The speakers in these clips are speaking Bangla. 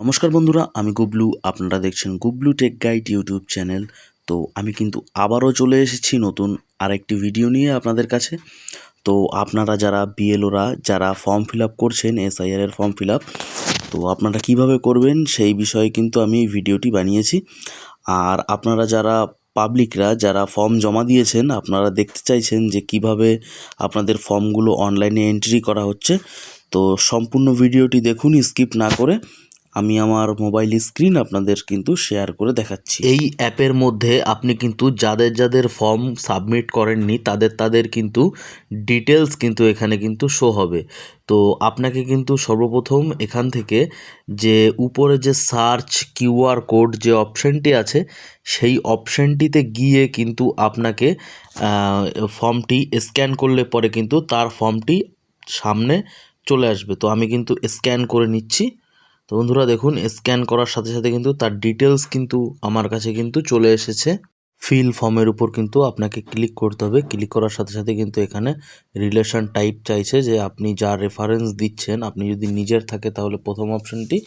নমস্কার বন্ধুরা, আমি গুবলু। আপনারা দেখছেন Gublu tech guide YouTube channel. তো আমি কিন্তু আবারও চলে এসেছি নতুন আরেকটি ভিডিও নিয়ে আপনাদের কাছে। তো আপনারা যারা বিএলওরা যারা ফর্ম ফিল আপ করছেন, এসআইআর এর ফর্ম ফিল আপ, তো আপনারা কিভাবে করবেন সেই বিষয়ে কিন্তু আমি ভিডিওটি বানিয়েছি। আর আপনারা যারা পাবলিকরা যারা ফর্ম জমা দিয়েছেন, আপনারা দেখতে চাইছেন যে কিভাবে আপনাদের ফর্মগুলো অনলাইনে এন্ট্রি করা হচ্ছে। তো সম্পূর্ণ ভিডিওটি দেখুন স্কিপ না করে। আমি আমার মোবাইল স্ক্রিন আপনাদের কিন্তু শেয়ার করে দেখাচ্ছি। এই অ্যাপের মধ্যে আপনি কিন্তু যাদের ফর্ম সাবমিট করেননি তাদের কিন্তু ডিটেলস কিন্তু এখানে কিন্তু শো হবে। তো আপনাকে কিন্তু সর্বপ্রথম এখান থেকে যে উপরে যে সার্চ কিউআর কোড যে অপশানটি আছে সেই অপশানটিতে গিয়ে কিন্তু আপনাকে ফর্মটি স্ক্যান করলে পরে কিন্তু তার ফর্মটি সামনে চলে আসবে। তো আমি কিন্তু স্ক্যান করে নিচ্ছি। তো বন্ধুরা দেখুন, স্ক্যান করার সাথে সাথে কিন্তু তার ডিটেলস কিন্তু আমার কাছে কিন্তু চলে এসেছে। ফিল ফর্মের উপর কিন্তু আপনাকে ক্লিক করতে হবে। ক্লিক করার সাথে সাথে কিন্তু এখানে রিলেশন টাইপ চাইছে, যে আপনি যা রেফারেন্স দিচ্ছেন, আপনি যদি নিজের থাকে তাহলে প্রথম অপশানটি,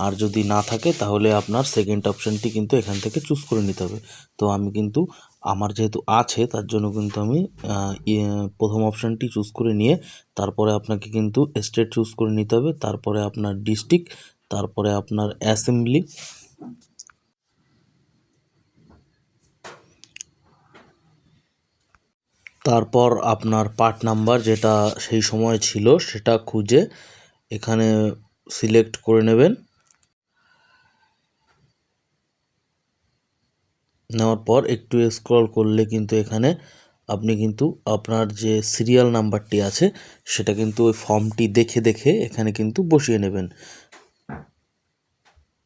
আর যদি না থাকে তাহলে আপনার সেকেন্ড অপশানটি কিন্তু এখান থেকে চুজ করে নিতে হবে। তো আমি কিন্তু আমার যেহেতু আছে তার জন্য কিন্তু আমি প্রথম অপশানটি চুজ করে নিয়ে তারপরে আপনাকে কিন্তু স্টেট চুজ করে নিতে হবে, তারপরে আপনার ডিস্ট্রিক্ট, তারপরে আপনার অ্যাসেম্বলি, তারপর আপনার পার্ট নাম্বার যেটা সেই সময় ছিল সেটা খুঁজে এখানে সিলেক্ট করে নেবেন। নেওয়ার পর একটু স্ক্রল করলে কিন্তু এখানে আপনি কিন্তু আপনার যে সিরিয়াল নাম্বারটি আছে সেটা কিন্তু ওই ফর্মটি দেখে দেখে এখানে কিন্তু বসিয়ে নেবেন।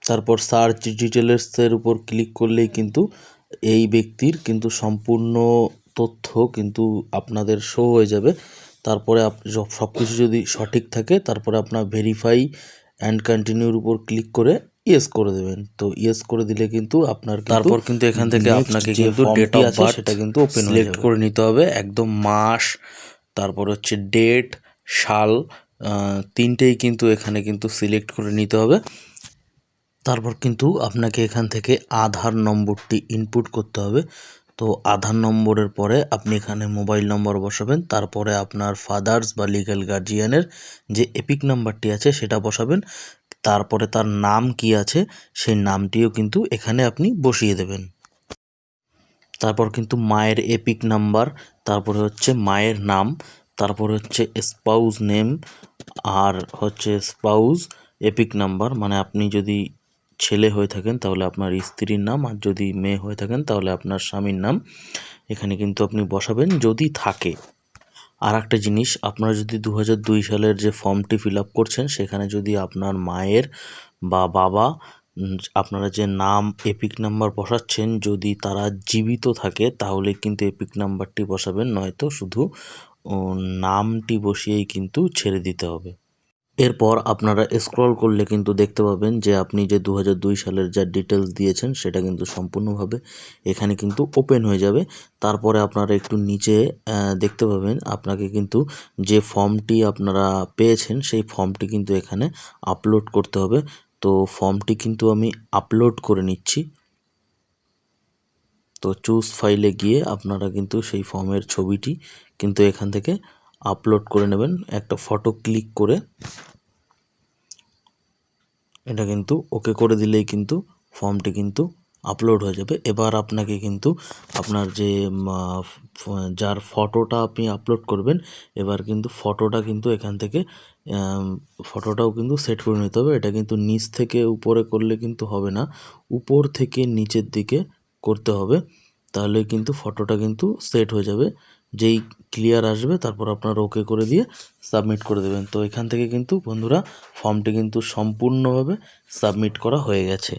তারপর সার্চ ডিটেলসের উপর ক্লিক করলেই কিন্তু এই ব্যক্তির কিন্তু সম্পূর্ণ তথ্য কিন্তু আপনাদের শো হয়ে যাবে। তারপরে সব কিছু যদি সঠিক থাকে তারপরে আপনার ভেরিফাই অ্যান্ড কন্টিনিউর উপর ক্লিক করে ইয়েস করে দেবেন। তো ইয়েস করে দিলে কিন্তু আপনার তারপর কিন্তু এখান থেকে আপনাকে কিন্তু ডেট অফ বার্থ সেটা কিন্তু সিলেক্ট করে নিতে হবে, একদম মাস, তারপর হচ্ছে ডেট, সাল, তিনটেই কিন্তু এখানে কিন্তু সিলেক্ট করে নিতে হবে। তারপর কিন্তু আপনাকে এখান থেকে আধার নম্বরটি ইনপুট করতে হবে। তো আধার নম্বরের পরে আপনি এখানে মোবাইল নম্বর বসাবেন, তারপরে আপনার ফাদার্স বা লিগ্যাল গার্জিয়ানের যে এপিক নাম্বারটি আছে সেটা বসাবেন, তারপরে তার নাম কি আছে সেই নামটিও কিন্তু এখানে আপনি বসিয়ে দেবেন। তারপর কিন্তু মায়ের এপিক নাম্বার, তারপরে হচ্ছে মায়ের নাম, তারপরে হচ্ছে স্পাউস নেম, আর হচ্ছে স্পাউস এপিক নাম্বার, মানে আপনি যদি ছেলে হয়ে থাকেন তাহলে আপনার স্ত্রীর নাম, আর যদি মেয়ে হয়ে থাকেন তাহলে আপনার স্বামীর নাম এখানে কিন্তু আপনি বসাবেন যদি থাকে। আর একটা জিনিস, আপনারা যদি 2002 সালের যে ফর্মটি ফিল আপ করছেন সেখানে যদি আপনার মায়ের বা বাবা আপনারা যে নাম এপিক নাম্বার বসাচ্ছেন যদি তারা জীবিত থাকে তাহলে কিন্তু এপিক নাম্বারটি বসাবেন, নয়তো শুধু নামটি বসিয়েই কিন্তু ছেড়ে দিতে হবে। এরপর আপনারা স্ক্রল করলে কিন্তু দেখতে পাবেন যে আপনি যে 2002 সালের যা ডিটেলস দিয়েছেন সেটা কিন্তু সম্পূর্ণভাবে এখানে কিন্তু ওপেন হয়ে যাবে। তারপরে আপনারা একটু নিচে দেখতে পাবেন আপনাকে কিন্তু যে ফর্মটি আপনারা পেয়েছেন সেই ফর্মটি কিন্তু এখানে আপলোড করতে হবে। তো ফর্মটি কিন্তু আমি আপলোড করে নিচ্ছি। তো চুজ ফাইলে গিয়ে আপনারা কিন্তু সেই ফর্মের ছবিটি কিন্তু এখান থেকে আপলোড করে নেবেন, একটা ফটো ক্লিক করে এটা কিন্তু ওকে করে দিলেই কিন্তু ফর্মটি কিন্তু আপলোড হয়ে যাবে। এবার আপনাকে কিন্তু আপনার যে যার ফটোটা আপনি আপলোড করবেন, এবার কিন্তু ফটোটা কিন্তু এখান থেকে ফটোটাও কিন্তু সেট করে নিতে হবে। এটা কিন্তু নিচ থেকে উপরে করলে কিন্তু হবে না, উপর থেকে নিচের দিকে করতে হবে, তাহলে কিন্তু ফটোটা কিন্তু সেট হয়ে যাবে। যেই ক্লিয়ার আসবে তারপর আপনার ওকে করে দিয়ে সাবমিট করে দেবেন। তো এখান থেকে কিন্তু বন্ধুরা ফর্মটি কিন্তু সম্পূর্ণভাবে সাবমিট করা হয়ে গেছে।